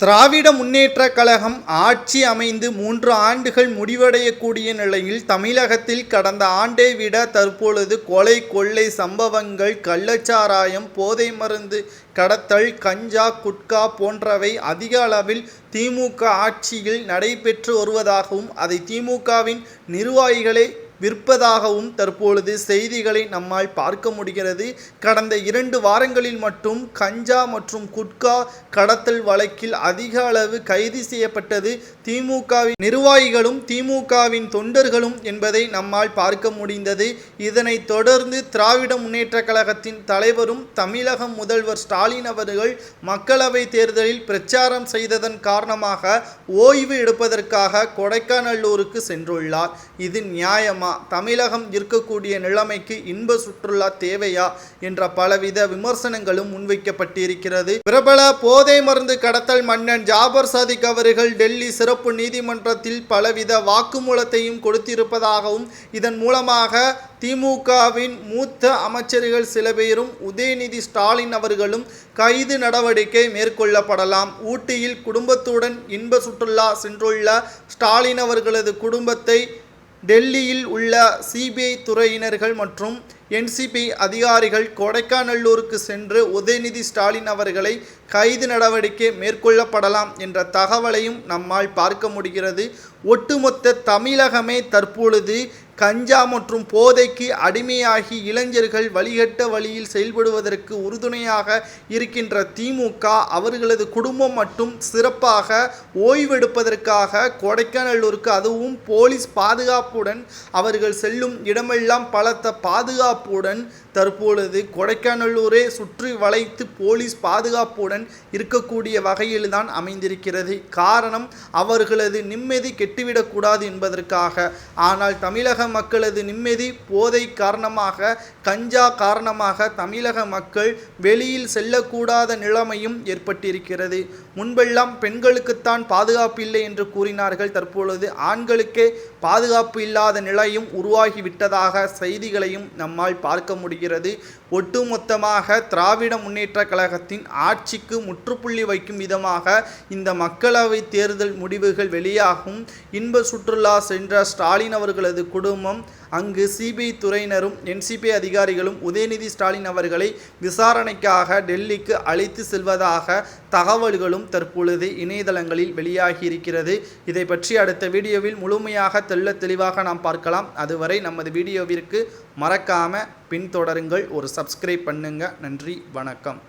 திராவிட முன்னேற்றக் கழகம் ஆட்சி அமைந்து 3 ஆண்டுகள் முடிவடையக்கூடிய நிலையில் தமிழகத்தில் கடந்த ஆண்டை விட தற்பொழுது கொலை கொள்ளை சம்பவங்கள், கள்ளச்சாராயம், போதை மருந்து கடத்தல், கஞ்சா, குட்கா போன்றவை அதிக அளவில் திமுக ஆட்சியில் நடைபெற்று வருவதாகவும் அதை திமுகவின் நிர்வாகிகளே விற்பதாகவும் தற்பொழுது செய்திகளை நம்மால் பார்க்க முடிகிறது. கடந்த 2 வாரங்களில் மட்டும் கஞ்சா மற்றும் குட்கா கடத்தல் வழக்கில் அதிக அளவு கைது செய்யப்பட்டது திமுகவின் நிர்வாகிகளும் திமுகவின் தொண்டர்களும் என்பதை நம்மால் பார்க்க முடிந்தது. இதனைத் தொடர்ந்து திராவிட முன்னேற்றக் கழகத்தின் தலைவரும் தமிழக முதல்வர் ஸ்டாலின் அவர்கள் மக்களவை தேர்தலில் பிரச்சாரம் செய்ததன் காரணமாக ஓய்வு எடுப்பதற்காக கொடைக்கானலூருக்கு சென்றுள்ளார். இது நியாயமா? தமிழகம் இருக்கக்கூடிய நிலைமைக்கு இன்ப சுற்றுலா தேவையா என்ற பலவித விமர்சனங்களும் முன்வைக்கப்பட்டிருக்கிறது. பிரபல போதை மருந்து கடத்தல் மன்னன் ஜாபர் சாதிக் அவர்கள் டெல்லி சிறப்பு நீதிமன்றத்தில் பலவித வாக்குமூலத்தையும் கொடுத்திருப்பதாகவும் இதன் மூலமாக திமுகவின் மூத்த அமைச்சர்கள் சில பேரும் உதயநிதி ஸ்டாலின் அவர்களும் கைது நடவடிக்கை மேற்கொள்ளப்படலாம். ஊட்டியில் குடும்பத்துடன் இன்ப சுற்றுலா சென்றுள்ள ஸ்டாலின் அவர்களது குடும்பத்தை டெல்லியில் உள்ள சிபிஐ துறையினர்கள் மற்றும் என்சிபி அதிகாரிகள் கொடைக்கானலூருக்கு சென்று உதயநிதி ஸ்டாலின் அவர்களை கைது நடவடிக்கை மேற்கொள்ளப்படலாம் என்ற தகவலையும் நம்மால் பார்க்க முடிகிறது. ஒட்டுமொத்த தமிழகமே தற்பொழுது கஞ்சா மற்றும் போதைக்கு அடிமையாகி இளைஞர்கள் வழிகட்ட வழியில் செயல்படுவதற்கு உறுதுணையாக இருக்கின்ற திமுக அவர்களது குடும்பம் மட்டும் சிறப்பாக ஓய்வெடுப்பதற்காக கொடைக்கானலூருக்கு, அதுவும் போலீஸ் பாதுகாப்புடன் அவர்கள் செல்லும் இடமெல்லாம் பலத்த பாதுகாப்புடன் தற்பொழுது கொடைக்கானலூரே சுற்றி வளைத்து போலீஸ் பாதுகாப்புடன் இருக்கக்கூடிய வகையில்தான் அமைந்திருக்கிறது. காரணம், அவர்களது நிம்மதி கெட்டுவிடக்கூடாது என்பதற்காக. ஆனால் தமிழக மக்களது நிம்மதி போதை காரணமாக, கஞ்சா காரணமாக தமிழக மக்கள் வெளியில் செல்லக்கூடாத நிலைமையும் ஏற்பட்டிருக்கிறது. முன்பெல்லாம் பெண்களுக்குத்தான் பாதுகாப்பு இல்லை என்று கூறினார்கள். தற்பொழுது ஆண்களுக்கே பாதுகாப்பு இல்லாத நிலையும் உருவாகிவிட்டதாக செய்திகளையும் நம்மால் பார்க்க முடிகிறது. ஒட்டுமொத்தமாக திராவிட முன்னேற்றக் கழகத்தின் ஆட்சிக்கு முற்றுப்புள்ளி வைக்கும் விதமாக இந்த மக்களவை தேர்தல் முடிவுகள் வெளியாகும். இன்ப சுற்றுலா சென்ற ஸ்டாலின் அவர்களது குடும்பம் அங்கு சிபிஐ துறையினரும் என்சிபி அதிகாரிகளும் உதயநிதி ஸ்டாலின் அவர்களை விசாரணைக்காக டெல்லிக்கு அழைத்து செல்வதாக தகவல்களும் தற்பொழுது இணையதளங்களில் வெளியாகி இருக்கிறது. இதை பற்றி அடுத்த வீடியோவில் முழுமையாக தெளிவாக நாம் பார்க்கலாம். அதுவரை நமது வீடியோவிற்கு மறக்காம பின்தொடருங்கள், ஒரு சப்ஸ்கிரைப் பண்ணுங்க. நன்றி, வணக்கம்.